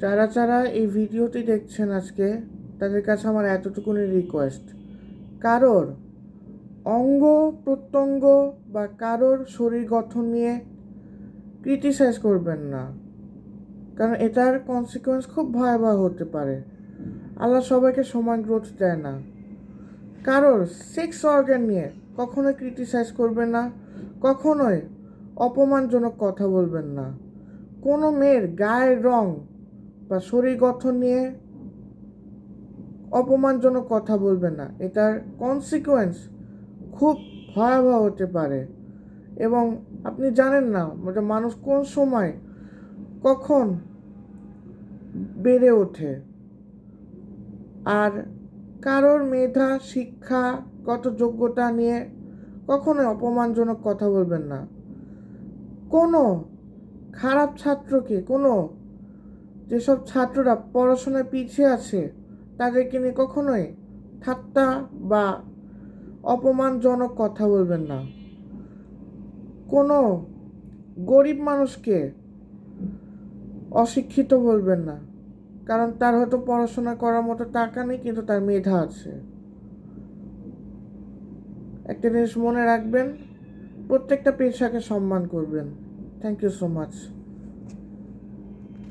যারা যারা এই ভিডিওটি দেখছেন আজকে, তাদের কাছে আমার এতটুকুনি রিকোয়েস্ট, কারোর অঙ্গ প্রত্যঙ্গ বা কারোর শরীর গঠন নিয়ে ক্রিটিসাইজ করবেন না, কারণ এটার কনসিকোয়েন্স খুব ভয়াবহ হতে পারে। আল্লাহ সবাইকে সমান গ্রোথ দেয় না। কারোর সেক্স অর্গান নিয়ে কখনোই ক্রিটিসাইজ করবেন না, কখনোই অপমানজনক কথা বলবেন না। কোনো মেয়ের গায়ের রং বা শরীর গঠন নিয়ে অপমানজনক কথা বলবেন না। এটার কনসিকোয়েন্স খুব ভয়াবহ হতে পারে এবং আপনি জানেন না মানুষ কোন সময় কখন বেড়ে ওঠে। আর কারোর মেধা শিক্ষাগত যোগ্যতা নিয়ে কখনোই অপমানজনক কথা বলবেন না। কোনো খারাপ ছাত্রকে, কোনো যেসব ছাত্ররা পড়াশোনায় পিছিয়ে আছে তাদেরকে নিয়ে কখনোই ঠাট্টা বা অপমানজনক কথা বলবেন না। কোনো গরিব মানুষকে অশিক্ষিত বলবেন না, কারণ তার হয়তো পড়াশোনা করার মতো টাকা নেই, কিন্তু তার মেধা আছে। একটা জিনিস মনে রাখবেন, প্রত্যেকটা পেশাকে সম্মান করবেন। Thank you so much.